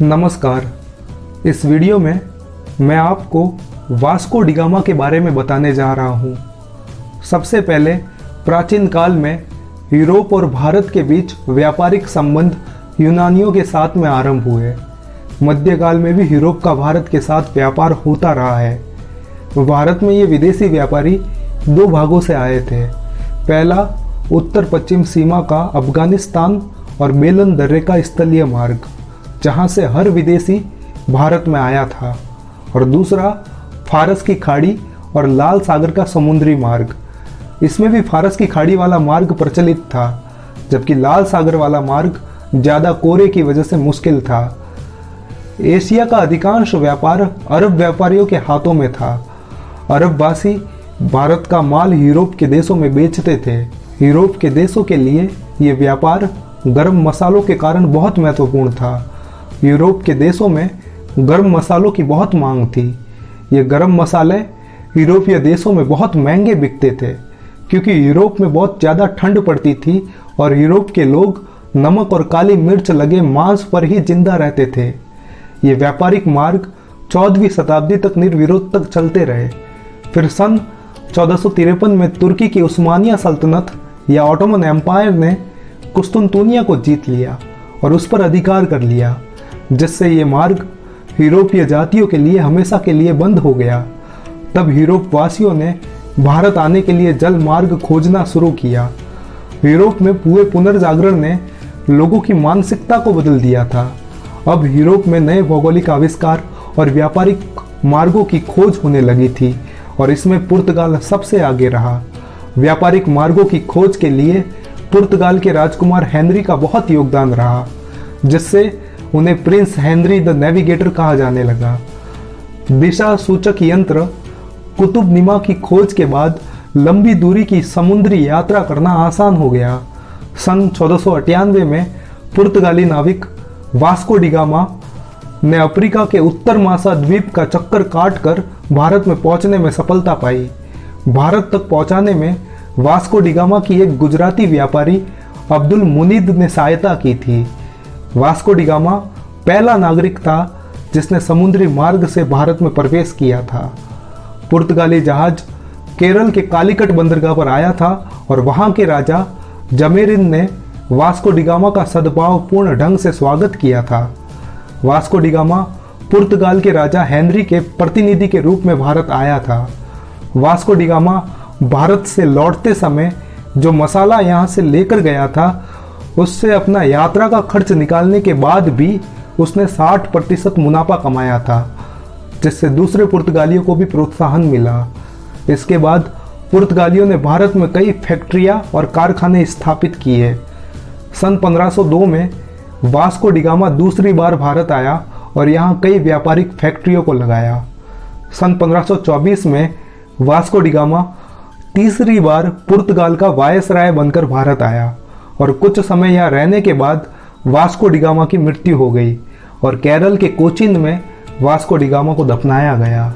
नमस्कार। इस वीडियो में मैं आपको वास्को डी गामा के बारे में बताने जा रहा हूँ। सबसे पहले प्राचीन काल में यूरोप और भारत के बीच व्यापारिक संबंध यूनानियों के साथ में आरंभ हुए। मध्यकाल में भी यूरोप का भारत के साथ व्यापार होता रहा है। भारत में ये विदेशी व्यापारी दो भागों से आए थे। पहला उत्तर पश्चिम सीमा का अफगानिस्तान और बेलन दर्रे का स्थलीय मार्ग, जहाँ से हर विदेशी भारत में आया था, और दूसरा फारस की खाड़ी और लाल सागर का समुद्री मार्ग। इसमें भी फारस की खाड़ी वाला मार्ग प्रचलित था, जबकि लाल सागर वाला मार्ग ज़्यादा कोरे की वजह से मुश्किल था। एशिया का अधिकांश व्यापार अरब व्यापारियों के हाथों में था। अरबवासी भारत का माल यूरोप के देशों में बेचते थे। यूरोप के देशों के लिए ये व्यापार गर्म मसालों के कारण बहुत महत्वपूर्ण था। यूरोप के देशों में गर्म मसालों की बहुत मांग थी। ये गर्म मसाले यूरोपीय देशों में बहुत महंगे बिकते थे, क्योंकि यूरोप में बहुत ज़्यादा ठंड पड़ती थी और यूरोप के लोग नमक और काली मिर्च लगे मांस पर ही जिंदा रहते थे। ये व्यापारिक मार्ग 14वीं शताब्दी तक निर्विरोध तक चलते रहे। फिर सन 1453 में तुर्की की उस्मानिया सल्तनत या ऑटोमन एम्पायर ने कुस्तुनतुनिया को जीत लिया और उस पर अधिकार कर लिया, जिससे ये मार्ग यूरोपीय जातियों के लिए हमेशा के लिए बंद हो गया। तब यूरोप वासियों ने भारत आने के लिए जल मार्ग खोजना शुरू किया। यूरोप में हुए पुनर्जागरण ने लोगों की मानसिकता को बदल दिया था। अब यूरोप में नए भौगोलिक आविष्कार और व्यापारिक मार्गों की खोज होने लगी थी, और इसमें पुर्तगाल सबसे आगे रहा। व्यापारिक मार्गों की खोज के लिए पुर्तगाल के राजकुमार हेनरी का बहुत योगदान रहा, जिससे उन्हें प्रिंस हेनरी द नेविगेटर कहा जाने लगा। दिशा सूचक यंत्र कुतुबनुमा की खोज के बाद लंबी दूरी की समुद्री यात्रा करना आसान हो गया। सन 1498 में पुर्तगाली नाविक वास्को डी गामा ने अफ्रीका के उत्तर मासा द्वीप का चक्कर काटकर भारत में पहुंचने में सफलता पाई। भारत तक पहुंचाने में वास्को डी गामा की एक गुजराती व्यापारी अब्दुल मुनीद ने सहायता की थी। वास्को डी गामा पहला नागरिक था जिसने समुद्री मार्ग से भारत में प्रवेश किया था। पुर्तगाली जहाज केरल के कालीकट बंदरगाह पर आया था और वहां के राजा जमेरिन ने वास्को डी गामा का सद्भावपूर्ण ढंग से स्वागत किया था। वास्को डी गामा पुर्तगाल के राजा हेनरी के प्रतिनिधि के रूप में भारत आया था। वास्को डी गामा भारत से लौटते समय जो मसाला यहाँ से लेकर गया था, उससे अपना यात्रा का खर्च निकालने के बाद भी उसने 60% मुनाफा कमाया था, जिससे दूसरे पुर्तगालियों को भी प्रोत्साहन मिला। इसके बाद पुर्तगालियों ने भारत में कई फैक्ट्रियां और कारखाने स्थापित किए। सन 1502 में वास्को डी गामा दूसरी बार भारत आया और यहाँ कई व्यापारिक फैक्ट्रियों को लगाया। सन 1524 में वास्को डी गामा तीसरी बार पुर्तगाल का वायसराय बनकर भारत आया, और कुछ समय यहाँ रहने के बाद वास्को डी गामा की मृत्यु हो गई और केरल के कोचीन में वास्को डी गामा को दफनाया गया।